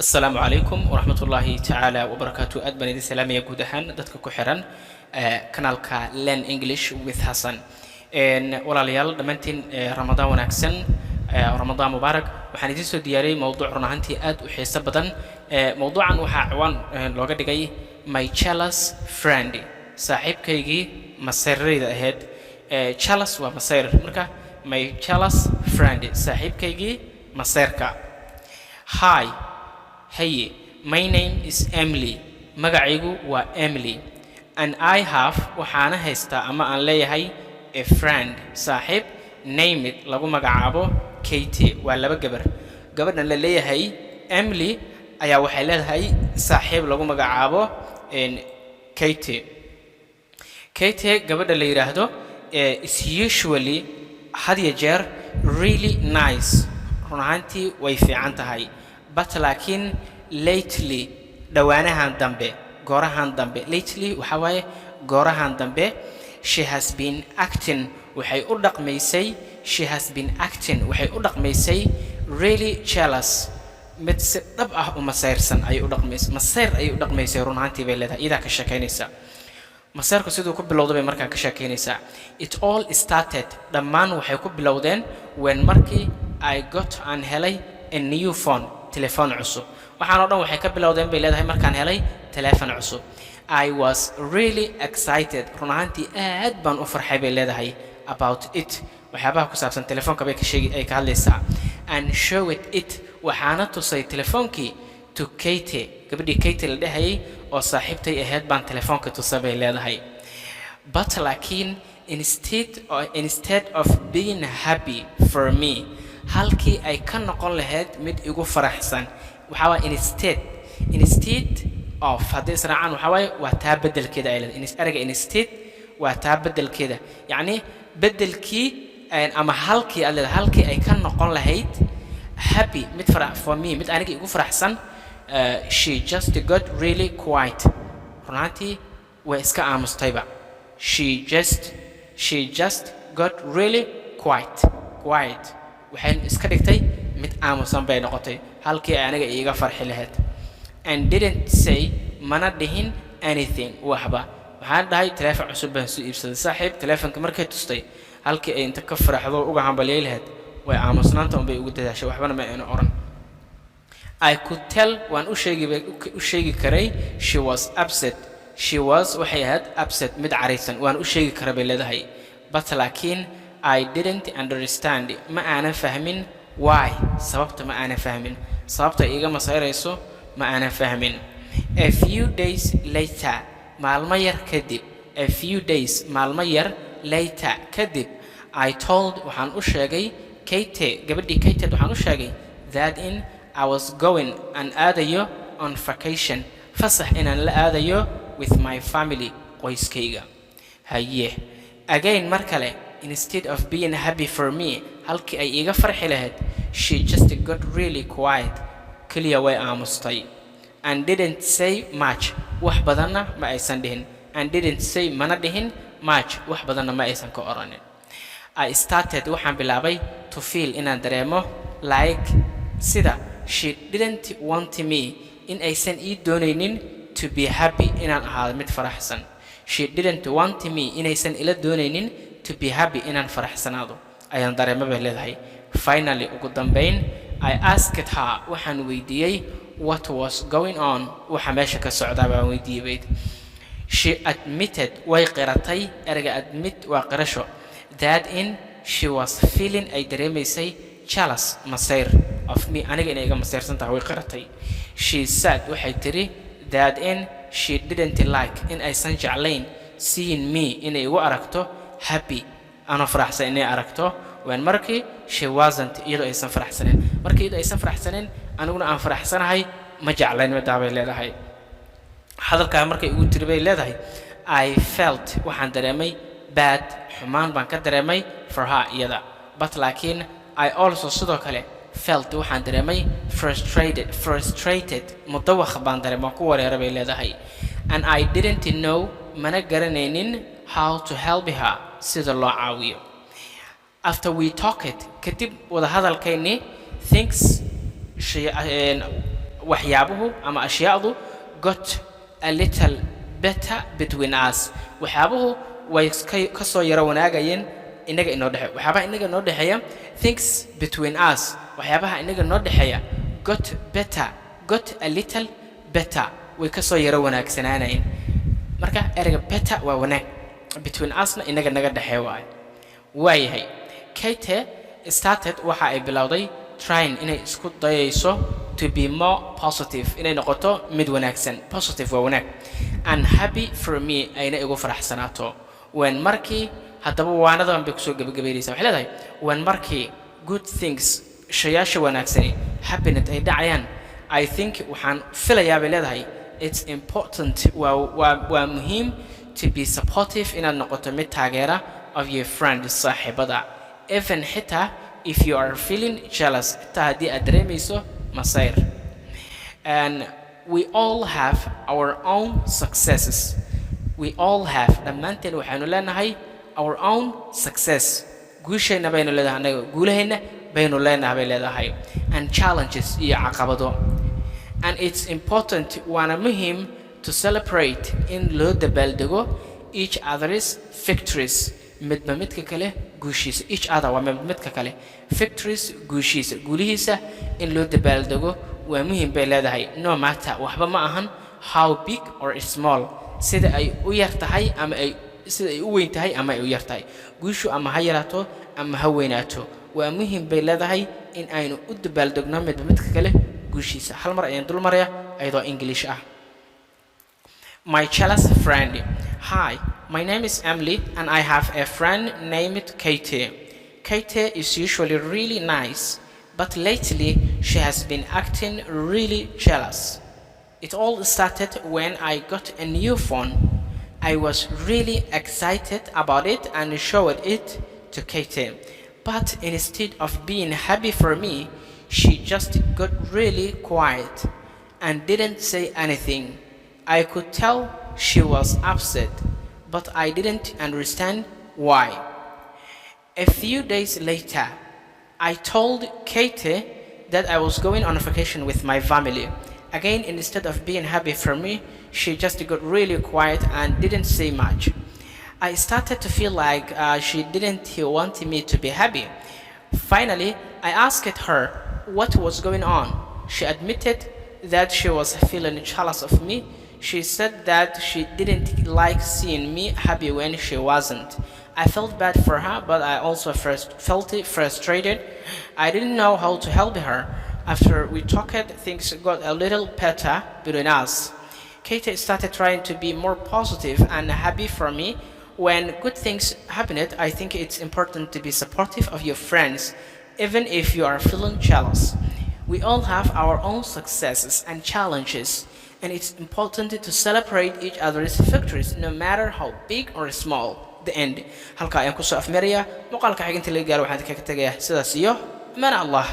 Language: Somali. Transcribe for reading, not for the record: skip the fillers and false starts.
السلام عليكم ورحمة الله تعالى وبركاته. أدبن إذا سلامي جودهان دتك كحران كنالك Learn English with Hassan. إن ولا ليال دمنتين رمضان ونكسن رمضان مبارك. وحنيجي سو دياري موضوع رناهنتي أد وحسب بدن موضوعا وحعوان لوجد جاي my jealous friend صاحب كيجي مسير إذا هاد jealous ومسير مركا my jealous friend صاحب كيجي مسيرك. Hi. Hey, my name is Emily. Magacaygu waa Emily. And I have waxaana haystaa ama aan leeyahay a friend saaxiib name it lagu magacaabo Katie waa laba gabar. Gabadhan la leeyahay Emily ayaa waxay leedahay saaxiib lagu magacaabo Katie. Katie gabadha la yiraahdo is usually had iyo jeer really nice. Run ahaantii way fiican tahay. But laakiin lately dhawaanahan dambe goorahan dambe lately waxa waaye goorahan dambe she has been acting waxay u dhaqmaysay really jealous mid si dhab ah uma sayrsan ay u dhaqmaysay run ahaantii bay leedahay idaa ka sheekaynaysa masayrku siduu ku bilowday bay markaa ka sheekaynaysaa. It all started dhammaan waxay ku bilowdeen when markii I got an helay a new phone telephone cusub waxaan oo dhan waxay ka bilowdeen bay leedahay markaan helay telephone cusub. I was really excited run ahaantii aad baan u farxay bay leedahay about it waxyaabaha ku saabsan telefoonka bay ka hadlaysaa and show it waxaana tusay telefoonkii to Katie gabadhii Katie la dhahayay oo saaxiibtay ahayd baan telefoonka tusay bay leedahay. But laakiin instead of being happy for me halkii ay ka noqon lahayd mid igu faraxsan waxa waa instead of hadii israacan waxa waa waa taa bedelkeeda ay leedahay erayga instead waa taa bedelkeeda yani bedelkii ama halkii ay ka noqon lahayd happy mid farax for me mid aniga igu faraxsan she just got really quiet runtii way iska aamustayba she just got really quiet waxay iska dhigtay mid aamusan bay noqotay halkii aniga iiga farxi lahayd and didn't say mana dhihin anything waxba waxaan dhahay telefoon cusub baan soo iibsaday saaxiib telefoonka markay tustay halkii ay inta ka faraxdo uga hambaliyay lahayd way aamusnaanta un bay ugu dadaashay waxbana ma ayna oran. I could tell waan u sheegi karay she was upset waxay ahayd upset mid caraysan waan u sheegi karay bay leedahay but laakiin I didn't understand ma aanan fahmin why sababta ma aanan fahmin sababta iiga masayrayso ma aanan fahmin. A few days later maalmo yar kadib I told waxaan u sheegay Katie gabadhii Katie waxaan u sheegay that I was going and aadayo on vacation fasax inaan la aadayo with my family qoyskayga. Haye again mar kale instead of being happy for me halkii ay iiga farxi lahayd she just got really quiet kaliya way aamustay and didn't say much wax badanna ma aysan dhihin and didn't say mana dhihin much wax badanna ma aysan ka oranin. I started waxaan bilaabay to feel inaan dareemo like sida she didn't want me in aysan ii doonaynin to be happy inaan ahaado mid faraxsan. She didn't want me in aysan ila doonaynin to be happy inaan faraxsanaado ayaan dareemo bay leedahay. Finally ugu dambeyn I asked her waxaan weydiiyay what was going on waxa meesha ka socda baan weydiiyay. She admitted way qiratay erayga admit waa qirasho that she was feeling ay dareemaysay jealous masayr of me aniga inay iga masayrsan tahay way qiratay. She said waxay tiri that she didn't like in aysan jeclayn seeing me inay igu aragto happy ana faraxsan inay aragto when markii she wasn't iyadoo aysan faraxsanin markii iyadoo aysan faraxsanin aniguna aan faraxsanahay ma jeclayn madaa bay leedahay. hadalkaa markay ugu tiri bay leedahay I felt waxaan dareemay bad xumaan baan ka dareemay for her iyada but laakiin I also sidoo kale felt waxaan dareemay frustrated mudawakh baan dareemay ku wareeray bay leedahay and I didn't know mana garanaynin how to help her sida loo caawiyo. After we talked kadib wada hadalkayni things waxyaabuhu ama ashyaadu got a little better between us waxyaabuhu way ka soo yara wanaagayeen inaga inoo dhaxay waxyaabaha inaga noo dhaxaya things between us waxyaabaha inaga noo dhaxaya got better got a little better way ka soo yara wanaagsanaanayeen marka ereyga better waa wanaag between usna inaga naga dhaxay waayahay Kate started waxa ay bilowday trying inay isku dayayso to be more positive inay noqoto mid wanaagsan positive waa wanaag and happy for me ayna igu faraxsanaato when markii haddaba waanadan bay kusoo gabagabeynaysaa waxay leedahay when markii good things shayaasha wanaagsani happiness ay dhacayaan I think waxaan filayaa bay leedahay it's important waa muhiim to be supportive inaad noqoto mid taageera of your friend saaxiibada even xitaa if you are feeling jealous xitaa haddii aad dareemayso masayr and we all have our own successes we all have dhammaanteen waxaanu leenahay our own success guushayna baynu leedahay anaga guulahayna baynu leenahay bay leedahay and challenges iyo caqabado and it's important waana muhiim to celebrate in loo dabaaldego each other's victories midba midka kale guushiisa each other waa midka kale victories guushiisa guulihiisa in loo dabaaldego waa muhiim bay leedahay no matter waxba ma ahan how big or small sida ay u yar tahay ama ay sida ay u weyn tahay ama ay u yar tahay guushu ama ha yaraato ama ha weynaato waa muhiim bay leedahay in aynu u dabaaldegno midba midka kale guushiisa hal mar ayaan dul maraya ayadoo English ah My jealous friend. Hi, my name is Emily and I have a friend named Katie. Katie is usually really nice, but lately she has been acting really jealous. It all started when I got a new phone. I was really excited about it and showed it to Katie. But instead of being happy for me, she just got really quiet and didn't say anything. I could tell she was upset, but I didn't understand why. A few days later, I told Katie that I was going on a vacation with my family. Again, instead of being happy for me, she just got really quiet and didn't say much. I started to feel like she didn't want me to be happy. Finally, I asked her what was going on. She admitted that she was feeling jealous of me. She said that she didn't like seeing me happy when she wasn't. I felt bad for her, but I also felt frustrated. I didn't know how to help her. After we talked, things got a little better between us. Katie started trying to be more positive and happy for me. When good things happen, I think it's important to be supportive of your friends, even if you are feeling jealous. We all have our own successes and challenges. And it's important to celebrate each other's victories, no matter how big or small. The end. halka ayaan ku soo afmeeraya muuqaalka xigta laga gaaro waxaan ka tagayaa sidaas iyo mana Allah